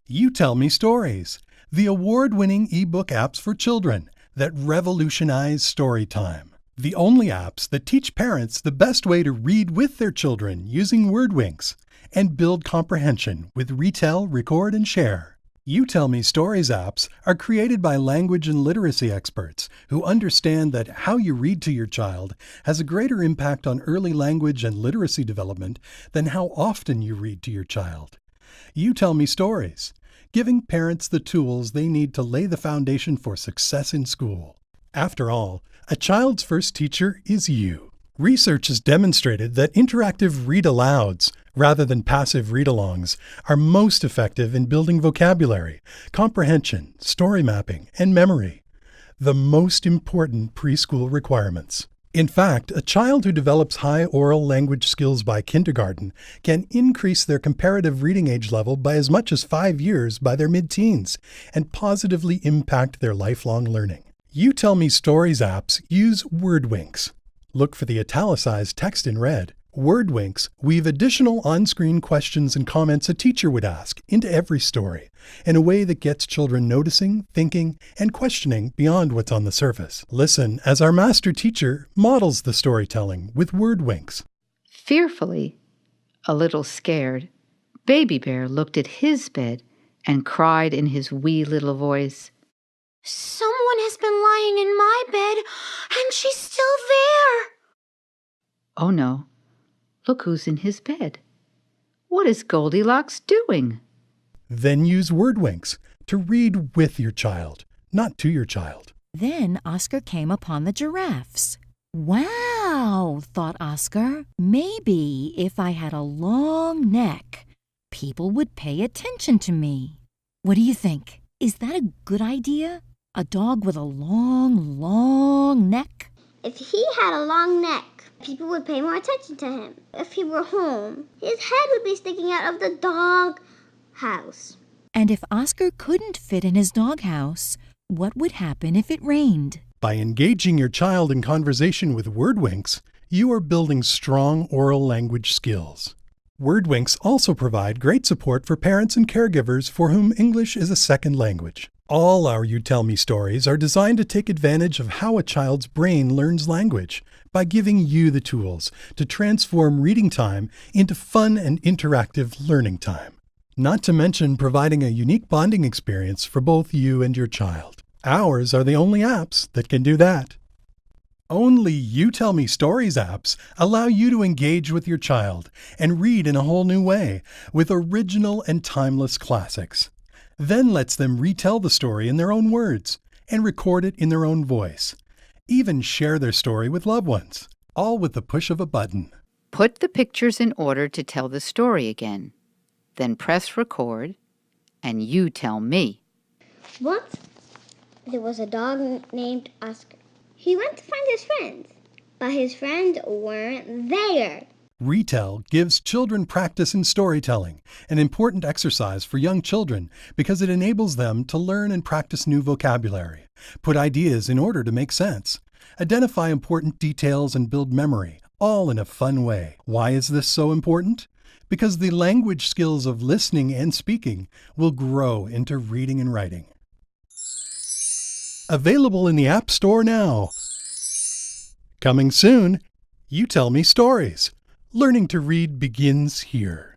You Tell Me Stories, the award-winning ebook apps for children that revolutionize story time. The only apps that teach parents the best way to read with their children using WordWinks and build comprehension with Retell, Record, and Share. You Tell Me Stories apps are created by language and literacy experts who understand that how you read to your child has a greater impact on early language and literacy development than how often you read to your child. You Tell Me Stories, giving parents the tools they need to lay the foundation for success in school. After all, a child's first teacher is you. Research has demonstrated that interactive read-alouds, rather than passive read-alongs, are most effective in building vocabulary, comprehension, story mapping, and memory, the most important preschool requirements. In fact, a child who develops high oral language skills by kindergarten can increase their comparative reading age level by as much as 5 years by their mid-teens and positively impact their lifelong learning. You Tell Me Stories apps use WordWinks. Look for the italicized text in red. WordWinks weave additional on-screen questions and comments a teacher would ask into every story in a way that gets children noticing, thinking, and questioning beyond what's on the surface. Listen as our master teacher models the storytelling with WordWinks. Fearfully, a little scared, Baby Bear looked at his bed and cried in his wee little voice, "Someone has been lying in my bed, and she's still there." "Oh no, look who's in his bed. What is Goldilocks doing?" Then use WordWinks to read with your child, not to your child. Then Oscar came upon the giraffes. Wow, thought Oscar. Maybe if I had a long neck, people would pay attention to me. What do you think? Is that a good idea? A dog with a long, long neck? If he had a long neck, people would pay more attention to him. If he were home, his head would be sticking out of the dog house. And if Oscar couldn't fit in his doghouse, what would happen if it rained? By engaging your child in conversation with WordWinks, you are building strong oral language skills. WordWinks also provide great support for parents and caregivers for whom English is a second language. All our You Tell Me stories are designed to take advantage of how a child's brain learns language by giving you the tools to transform reading time into fun and interactive learning time. Not to mention providing a unique bonding experience for both you and your child. Ours are the only apps that can do that. Only You Tell Me Stories apps allow you to engage with your child and read in a whole new way with original and timeless classics. Then lets them retell the story in their own words and record it in their own voice. Even share their story with loved ones, all with the push of a button. Put the pictures in order to tell the story again. Then press record, and you tell me. Once, there was a dog named Oscar. He went to find his friends, but his friends weren't there. Retell gives children practice in storytelling, an important exercise for young children because it enables them to learn and practice new vocabulary, put ideas in order to make sense, identify important details, and build memory, all in a fun way. Why is this so important? Because the language skills of listening and speaking will grow into reading and writing. Available in the App Store now. Coming soon, You Tell Me Stories. Learning to read begins here.